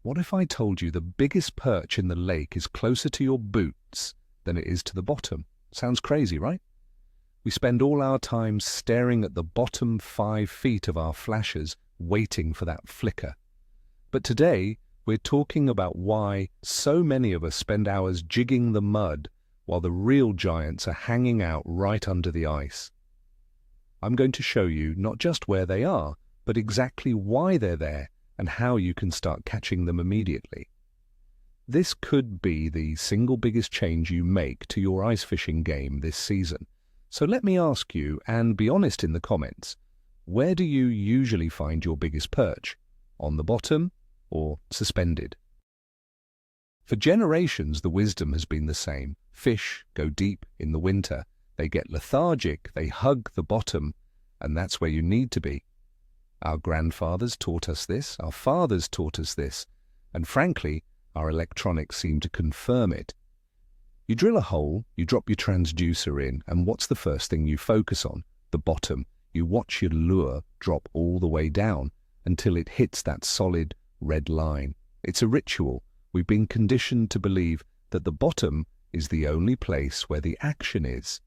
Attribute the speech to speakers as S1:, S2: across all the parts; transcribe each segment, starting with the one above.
S1: What if I told you the biggest perch in the lake is closer to your boots than it is to the bottom? Sounds crazy, right? We spend all our time staring at the bottom 5 feet of our flashers, waiting for that flicker. But today, we're talking about why so many of us spend hours jigging the mud while the real giants are hanging out right under the ice. I'm going to show you not just where they are, but exactly why they're there and how you can start catching them immediately. This could be the single biggest change you make to your ice fishing game this season. So let me ask you, and be honest in the comments, where do you usually find your biggest perch? On the bottom or suspended? For generations, the wisdom has been the same. Fish go deep in the winter. They get lethargic, they hug the bottom, and that's where you need to be. Our grandfathers taught us this, our fathers taught us this, and frankly, our electronics seem to confirm it. You drill a hole, you drop your transducer in, and what's the first thing you focus on? The bottom. You watch your lure drop all the way down until it hits that solid red line. It's a ritual. We've been conditioned to believe that the bottom is the only place where the action is.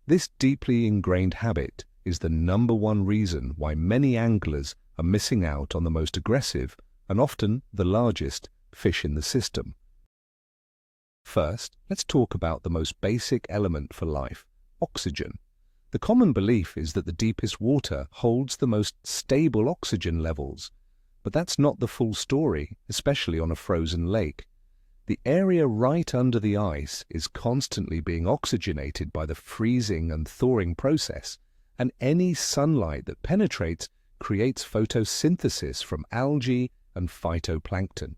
S1: This deeply ingrained habit is the #1 reason why many anglers are missing out on the most aggressive and often the largest fish in the system. First, let's talk about the most basic element for life, oxygen. The common belief is that the deepest water holds the most stable oxygen levels, but that's not the full story, especially on a frozen lake. The area right under the ice is constantly being oxygenated by the freezing and thawing process, and any sunlight that penetrates creates photosynthesis from algae and phytoplankton.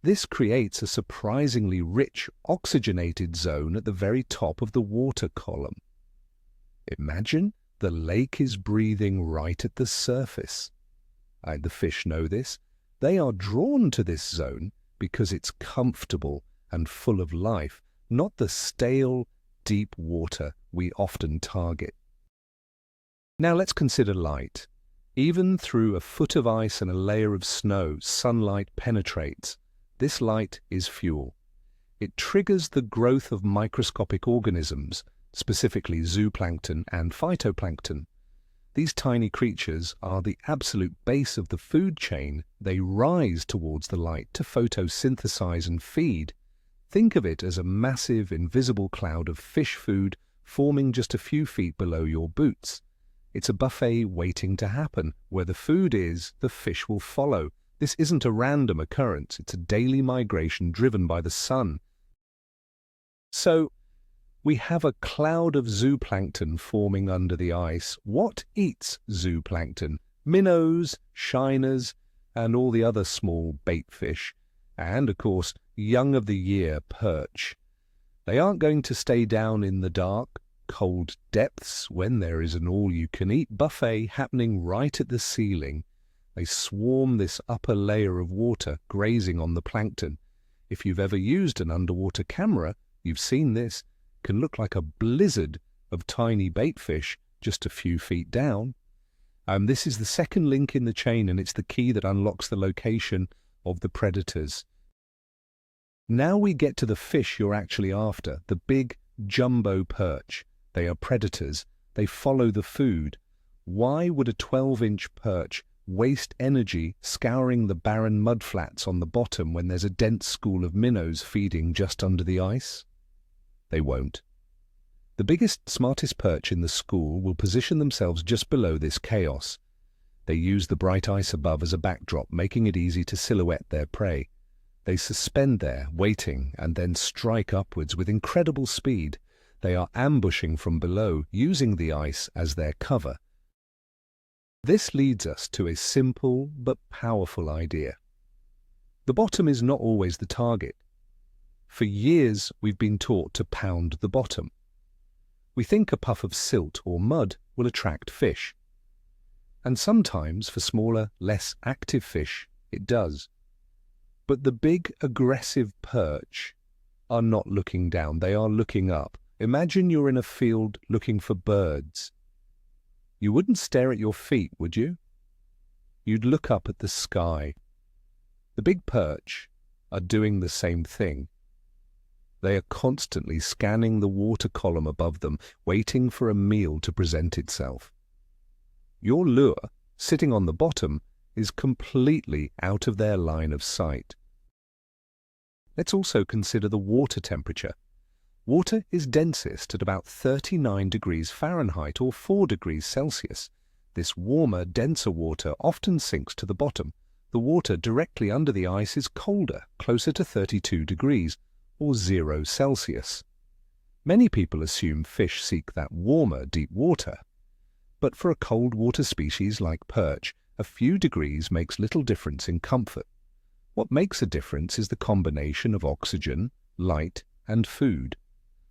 S1: This creates a surprisingly rich oxygenated zone at the very top of the water column. Imagine the lake is breathing right at the surface. And the fish know this. They are drawn to this zone because it's comfortable and full of life, not the stale, deep water we often target. Now let's consider light. Even through a foot of ice and a layer of snow, sunlight penetrates. This light is fuel. It triggers the growth of microscopic organisms, specifically zooplankton and phytoplankton. These tiny creatures are the absolute base of the food chain. They rise towards the light to photosynthesize and feed. Think of it as a massive, invisible cloud of fish food forming just a few feet below your boots. It's a buffet waiting to happen. Where the food is, the fish will follow. This isn't a random occurrence. It's a daily migration driven by the sun. So, we have a cloud of zooplankton forming under the ice. What eats zooplankton? Minnows, shiners, and all the other small baitfish. And, of course, young of the year perch. They aren't going to stay down in the dark, cold depths when there is an all-you-can-eat buffet happening right at the ceiling. They swarm this upper layer of water, grazing on the plankton. If you've ever used an underwater camera, you've seen this. Can look like a blizzard of tiny baitfish just a few feet down. This is the second link in the chain, and it's the key that unlocks the location of the predators. Now we get to the fish you're actually after, the big jumbo perch. They are predators. They follow the food. Why would a 12-inch perch waste energy scouring the barren mudflats on the bottom when there's a dense school of minnows feeding just under the ice? They won't. The biggest, smartest perch in the school will position themselves just below this chaos. They use the bright ice above as a backdrop, making it easy to silhouette their prey. They suspend there, waiting, and then strike upwards with incredible speed. They are ambushing from below, using the ice as their cover. This leads us to a simple but powerful idea. The bottom is not always the target. For years, we've been taught to pound the bottom. We think a puff of silt or mud will attract fish. And sometimes, for smaller, less active fish, it does. But the big, aggressive perch are not looking down. They are looking up. Imagine you're in a field looking for birds. You wouldn't stare at your feet, would you? You'd look up at the sky. The big perch are doing the same thing. They are constantly scanning the water column above them, waiting for a meal to present itself. Your lure, sitting on the bottom, is completely out of their line of sight. Let's also consider the water temperature. Water is densest at about 39 degrees Fahrenheit or 4 degrees Celsius. This warmer, denser water often sinks to the bottom. The water directly under the ice is colder, closer to 32 degrees or 0 Celsius. Many people assume fish seek that warmer, deep water. But for a cold water species like perch, a few degrees makes little difference in comfort. What makes a difference is the combination of oxygen, light, and food.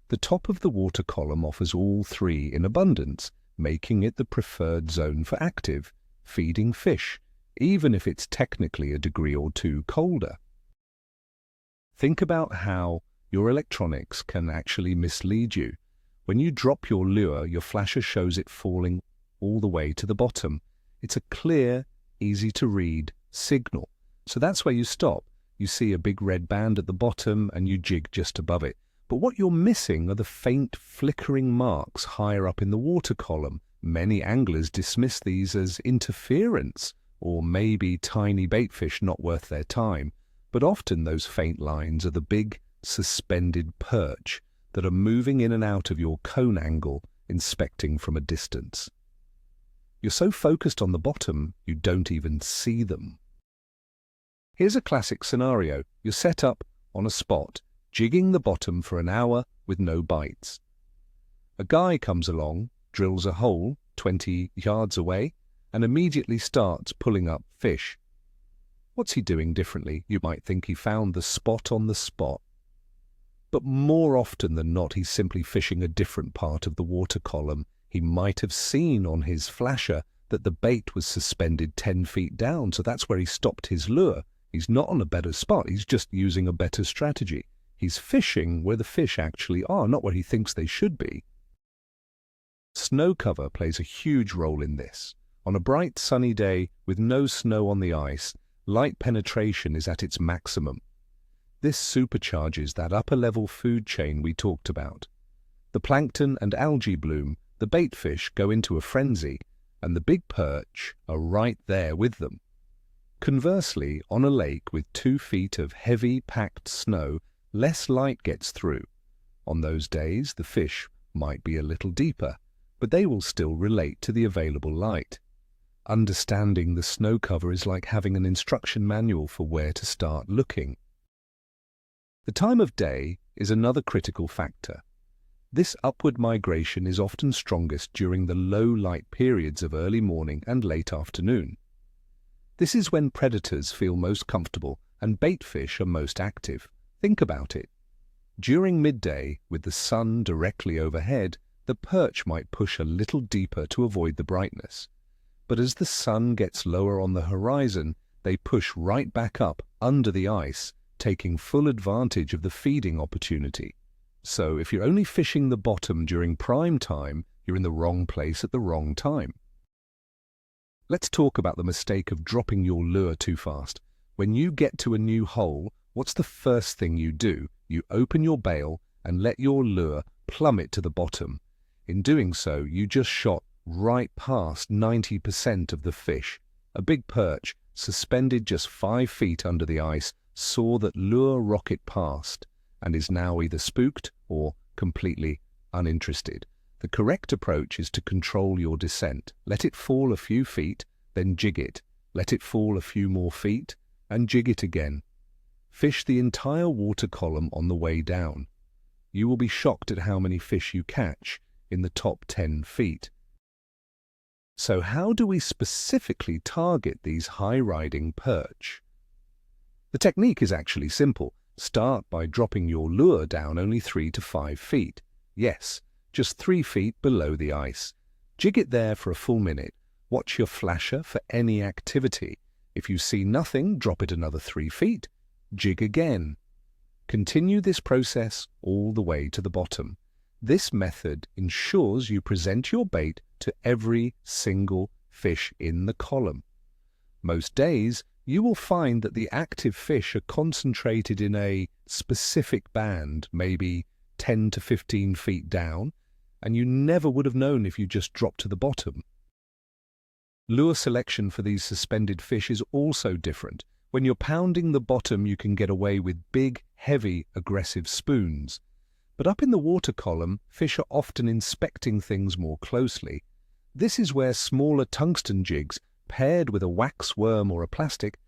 S1: The top of the water column offers all three in abundance, making it the preferred zone for active, feeding fish, even if it's technically a degree or two colder. Think about how your electronics can actually mislead you. When you drop your lure, your flasher shows it falling all the way to the bottom. It's a clear, easy-to-read signal. So that's where you stop. You see a big red band at the bottom and you jig just above it. But what you're missing are the faint, flickering marks higher up in the water column. Many anglers dismiss these as interference or maybe tiny baitfish not worth their time. But often those faint lines are the big, suspended perch that are moving in and out of your cone angle, inspecting from a distance. You're so focused on the bottom, you don't even see them. Here's a classic scenario. You're set up on a spot, jigging the bottom for an hour with no bites. A guy comes along, drills a hole 20 yards away, and immediately starts pulling up fish. What's he doing differently? You might think he found the spot on the spot. But more often than not, he's simply fishing a different part of the water column. He might have seen on his flasher that the bait was suspended 10 feet down, so that's where he stopped his lure. He's not on a better spot, he's just using a better strategy. He's fishing where the fish actually are, not where he thinks they should be. Snow cover plays a huge role in this. On a bright sunny day with no snow on the ice, light penetration is at its maximum. This supercharges that upper-level food chain we talked about. The plankton and algae bloom, the baitfish go into a frenzy, and the big perch are right there with them. Conversely, on a lake with 2 feet of heavy, packed snow, less light gets through. On those days, the fish might be a little deeper, but they will still relate to the available light. Understanding the snow cover is like having an instruction manual for where to start looking. The time of day is another critical factor. This upward migration is often strongest during the low light periods of early morning and late afternoon. This is when predators feel most comfortable and baitfish are most active. Think about it. During midday, with the sun directly overhead, the perch might push a little deeper to avoid the brightness. But as the sun gets lower on the horizon, they push right back up under the ice, taking full advantage of the feeding opportunity. So if you're only fishing the bottom during prime time, you're in the wrong place at the wrong time. Let's talk about the mistake of dropping your lure too fast. When you get to a new hole, what's the first thing you do? You open your bail and let your lure plummet to the bottom. In doing so, you just shot right past 90% of the fish. A big perch, suspended just 5 feet under the ice, saw that lure rocket past and is now either spooked or completely uninterested. The correct approach is to control your descent. Let it fall a few feet, then jig it. Let it fall a few more feet, and jig it again. Fish the entire water column on the way down. You will be shocked at how many fish you catch in the top 10 feet. So how do we specifically target these high-riding perch? The technique is actually simple. Start by dropping your lure down only 3 to 5 feet. Yes, just 3 feet below the ice. Jig it there for a full minute. Watch your flasher for any activity. If you see nothing, drop it another 3 feet. Jig again. Continue this process all the way to the bottom. This method ensures you present your bait to every single fish in the column. Most days, you will find that the active fish are concentrated in a specific band, maybe 10 to 15 feet down, and you never would have known if you just dropped to the bottom. Lure selection for these suspended fish is also different. When you're pounding the bottom, you can get away with big, heavy, aggressive spoons. But up in the water column, fish are often inspecting things more closely. This is where smaller tungsten jigs, paired with a wax worm or a plastic,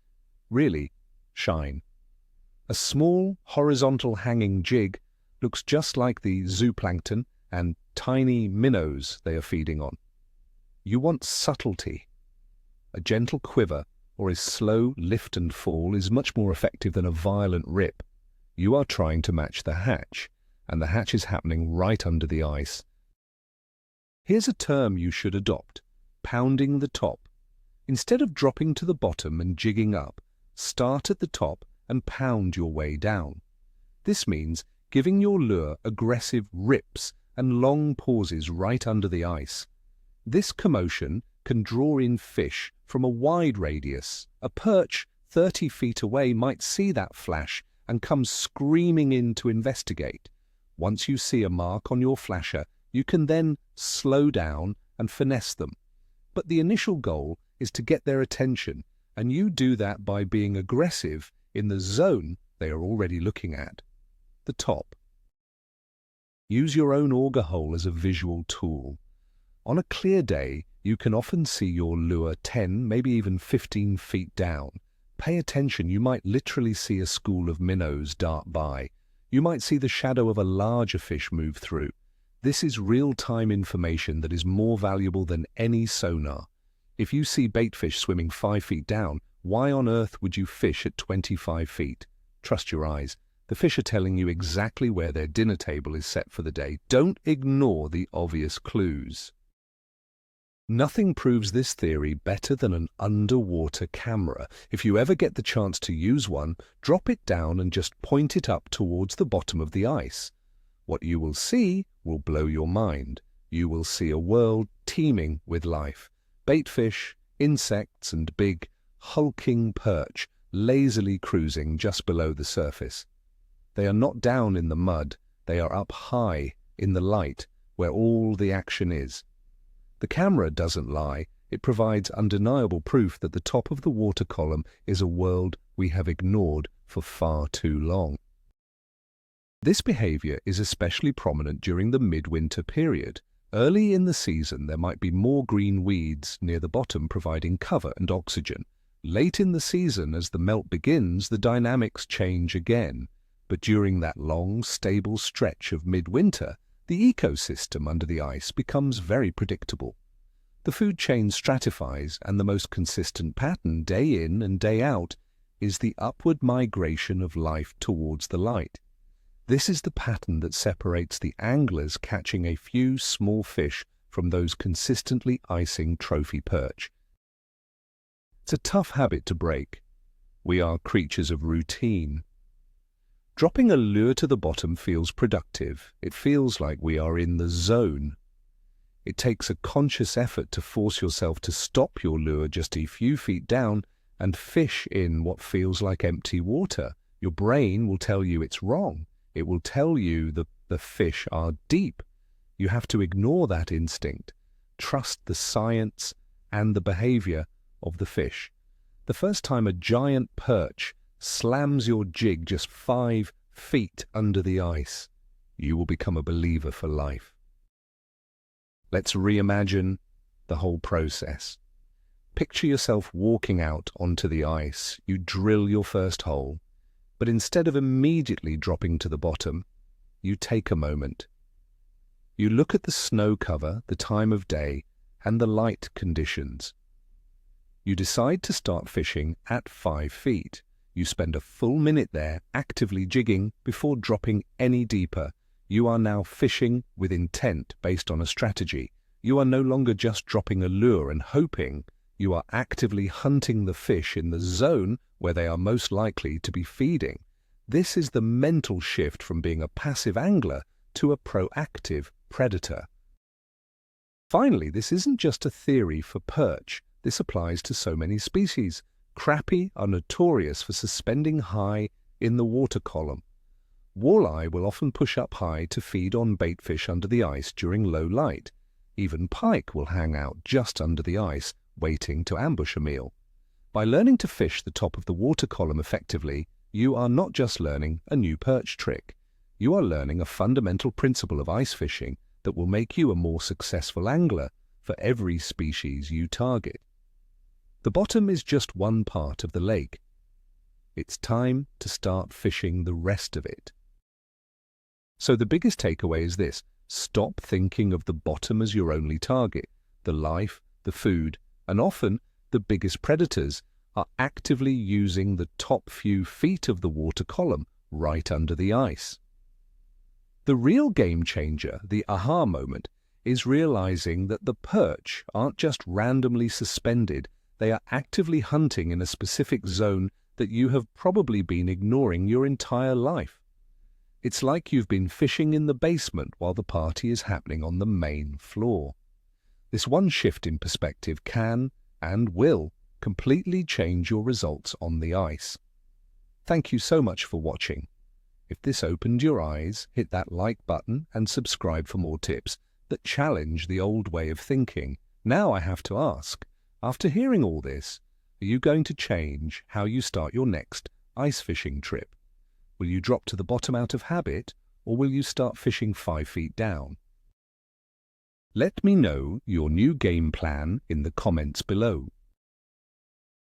S1: really shine. A small, horizontal hanging jig looks just like the zooplankton and tiny minnows they are feeding on. You want subtlety. A gentle quiver or a slow lift and fall is much more effective than a violent rip. You are trying to match the hatch, and the hatch is happening right under the ice. Here's a term you should adopt: pounding the top. Instead of dropping to the bottom and jigging up, start at the top and pound your way down. This means giving your lure aggressive rips and long pauses right under the ice. This commotion can draw in fish from a wide radius. A perch 30 feet away might see that flash and come screaming in to investigate. Once you see a mark on your flasher, you can then slow down and finesse them. But the initial goal is to get their attention, and you do that by being aggressive in the zone they are already looking at, the top. Use your own auger hole as a visual tool. On a clear day, you can often see your lure 10, maybe even 15 feet down. Pay attention, you might literally see a school of minnows dart by. You might see the shadow of a larger fish move through. This is real-time information that is more valuable than any sonar. If you see baitfish swimming 5 feet down, why on earth would you fish at 25 feet? Trust your eyes. The fish are telling you exactly where their dinner table is set for the day. Don't ignore the obvious clues. Nothing proves this theory better than an underwater camera. If you ever get the chance to use one, drop it down and just point it up towards the bottom of the ice. What you will see will blow your mind. You will see a world teeming with life. Baitfish, insects, and big, hulking perch lazily cruising just below the surface. They are not down in the mud, they are up high in the light where all the action is. The camera doesn't lie, it provides undeniable proof that the top of the water column is a world we have ignored for far too long. This behavior is especially prominent during the midwinter period. Early in the season, there might be more green weeds near the bottom providing cover and oxygen. Late in the season, as the melt begins, the dynamics change again. But during that long, stable stretch of midwinter, the ecosystem under the ice becomes very predictable. The food chain stratifies, and the most consistent pattern, day in and day out, is the upward migration of life towards the light. This is the pattern that separates the anglers catching a few small fish from those consistently icing trophy perch. It's a tough habit to break. We are creatures of routine. Dropping a lure to the bottom feels productive. It feels like we are in the zone. It takes a conscious effort to force yourself to stop your lure just a few feet down and fish in what feels like empty water. Your brain will tell you it's wrong. It will tell you that the fish are deep. You have to ignore that instinct. Trust the science and the behavior of the fish. The first time a giant perch slams your jig just 5 feet under the ice, you will become a believer for life. Let's reimagine the whole process. Picture yourself walking out onto the ice. You drill your first hole, but instead of immediately dropping to the bottom, you take a moment. You look at the snow cover, the time of day, and the light conditions. You decide to start fishing at 5 feet. You spend a full minute there actively jigging before dropping any deeper. You are now fishing with intent based on a strategy. You are no longer just dropping a lure and hoping. You are actively hunting the fish in the zone where they are most likely to be feeding. This is the mental shift from being a passive angler to a proactive predator. Finally, this isn't just a theory for perch. This applies to so many species. Crappie are notorious for suspending high in the water column. Walleye will often push up high to feed on baitfish under the ice during low light. Even pike will hang out just under the ice, waiting to ambush a meal. By learning to fish the top of the water column effectively, you are not just learning a new perch trick. You are learning a fundamental principle of ice fishing that will make you a more successful angler for every species you target. The bottom is just one part of the lake. It's time to start fishing the rest of it. So the biggest takeaway is this: stop thinking of the bottom as your only target. The life, the food, and often the biggest predators are actively using the top few feet of the water column right under the ice. The real game changer, the aha moment, is realizing that the perch aren't just randomly suspended, they are actively hunting in a specific zone that you have probably been ignoring your entire life. It's like you've been fishing in the basement while the party is happening on the main floor. This one shift in perspective can and will completely change your results on the ice. Thank you so much for watching. If this opened your eyes, hit that like button and subscribe for more tips that challenge the old way of thinking. Now I have to ask, after hearing all this, are you going to change how you start your next ice fishing trip? Will you drop to the bottom out of habit, or will you start fishing 5 feet down? Let me know your new game plan in the comments below.